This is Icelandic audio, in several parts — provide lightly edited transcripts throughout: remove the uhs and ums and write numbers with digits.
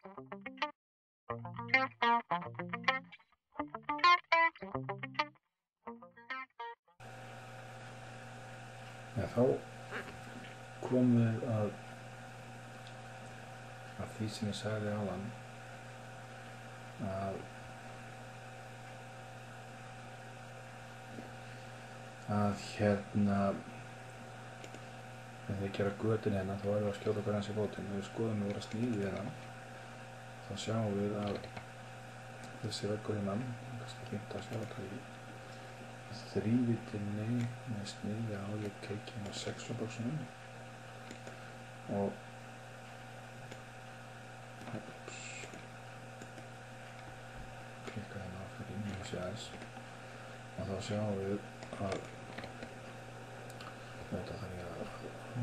Þá komum við að því sem ég sagði áðan, að hérna ef við gera götin hérna þá erum við að skjóta okkur aðeins í fótinn. Ef við skoðum við voru að sníði hérna þá sjáum við að þessi veggur hérna, kannski fínt að sjá þetta í þrívídinni með sníði á ég keikinn á 6 bóksunum og klikka hérna á fyrir inn í þessi aðeins og þá sjáum við að þetta þarf ég að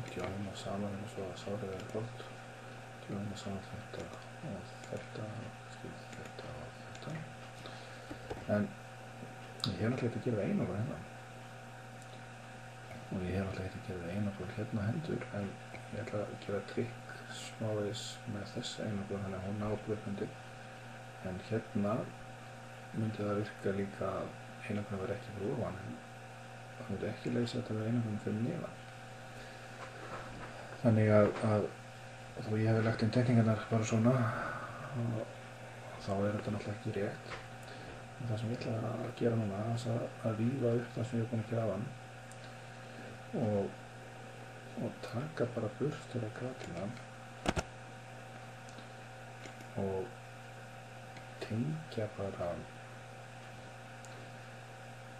djóna saman eins og að sárið er gott, djóna saman þetta og þetta og þetta, en ég hef náttúrulega ekki að gera það einangrun hérna og ég hef náttúrulega ekki að gera það einangrun hérna hendur, en ég ætla að gera trikk smávegis með þessa einangrun þannig að hún ná blöðhundi, en hérna myndi það virka líka að einangrun verði ekki fyrir ofan, en það myndi ekki leysa þetta með einangrun fyrir neðan. Þannig að þó ég hef lagt inn tekningarnar bara svona og þá er þetta náttúrulega ekki rétt. En það sem ég ætla að gera núna er að rífa upp það sem ég er búinn að gera áðan og taka bara burtur af gatinu og tengja bara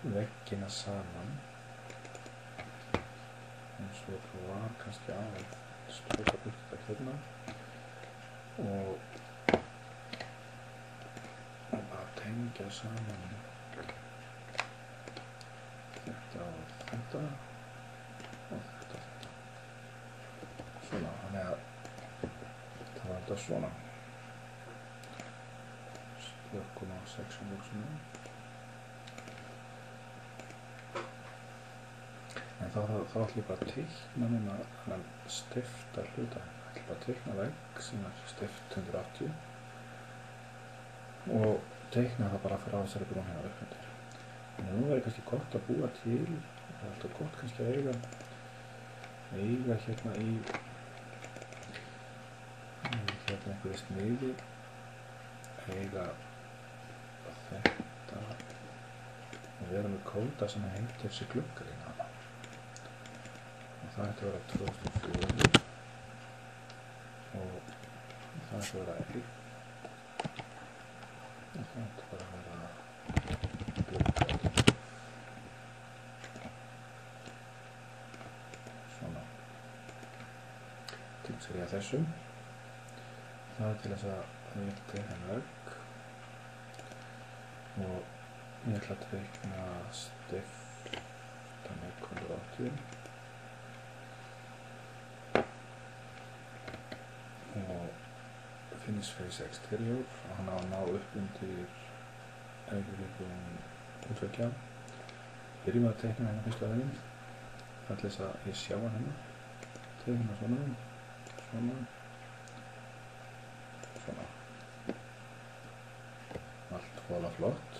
veggina saman eins og það var kannski að stróka burtu hérna og bara tengja saman þetta og þetta og þetta svona, þannig að það var þetta svona slökkun á 6 bóksunum. En þá ætlum ég bara að teikna núna þennan stifta hluta. Ég ætlum bara að teikna vegg sem er stift 180 og teikna það bara frá þessari brún hérna upp undir. En nú er kannski gott að búa til, það er alltaf gott kannski að eiga hérna í hérna einhverju sniði, eiga þetta og vera með kóda sem heitir þessi gluggalína. Það ætti að vera 2004 og það ætti að vera 1 og það ætti bara að vera gluggalína. Svona. Til þess að ég þessu. Það er til þess að ég teikna vegg og ég ætla að teikna stifta með 180 og finish face exterior og hann á að ná upp undir auðvitað útveggja. Byrjum að teikna hérna fyrstu aðeins þar til þess að ég sjá hann hérna. Teikna svona, svona, svona. Allt voða flott.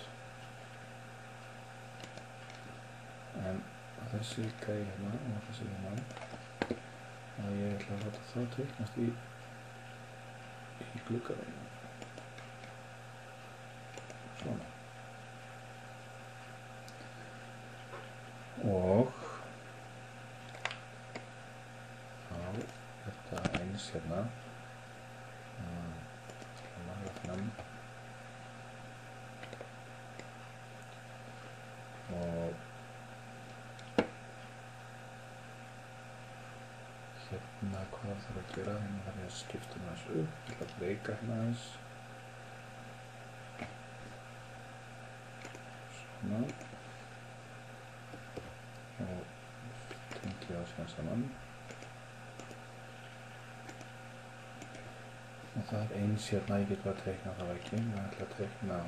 En þessi gæi hérna og þessi hérna að ég ætla að láta það teiknast í gluggalínu. Svona. Og þá þetta eins hérna að laga fram og hérna hvað þarf að gera, hérna þarf ég að skipta hérna þessu upp, ég ætla að breyka hérna aðeins svona og tengja það síðan saman og það er eins hérna, ég get bara að teikna það vegginn, ég ætla að teikna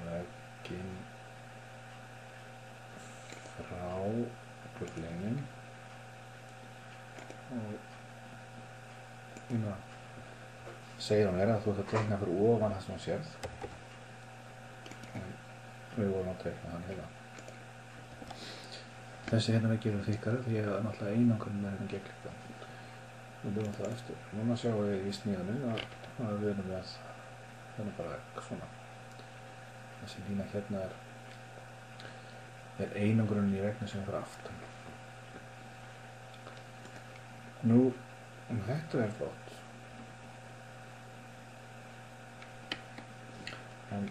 vegginn frá gluggalínunni og hérna segir hún að þú ert að teikna fyrir ofan það sem hún sérð. En við vorum að teikna hann hérna. Þessi hérna við gerum þykkari því að náttúrulega einangrun hérna gegn líka. Við byrjum það eftir. Núna sjáum við í sníðunum að við erum með bara svona. Þessi lína hérna er einangrunin í vegna sem er fyrir aftan. Nú, þetta er flott. En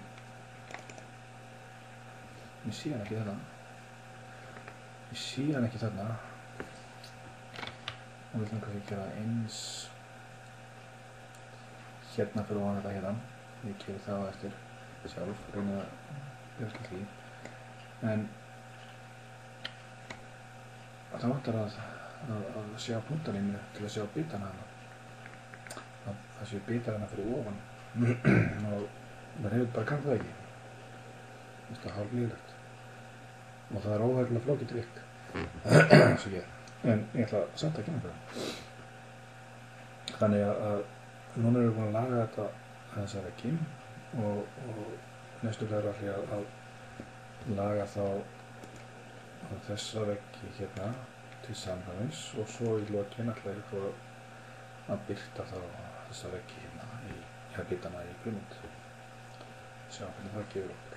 ég sé hann ekki þarna. Ég sé hann ekki þarna. Og við ætlum kannski að gera eins hérna fyrir ofan þetta hérna. Ég geri það á eftir sjálf, reyna að bjarga því. En það vantar að sjá punktalínu til að sjá bitana hana. Það séu bitar hana fyrir ofan. Og maður hefur bara kannað það ekki. Það er hálflýðilegt. Og það er óhægilega flókið trikk. En ég ætla samt að kenna það. Þannig að núna erum við búin að laga þetta þessa veggi og næstu verður allir að laga þá þessa veggi hérna til samræmis og svo í lokin ætla ég að birta þá þessa veggi hérna í bitana í grunnmynd. Sjá hvernig það gefur okkur.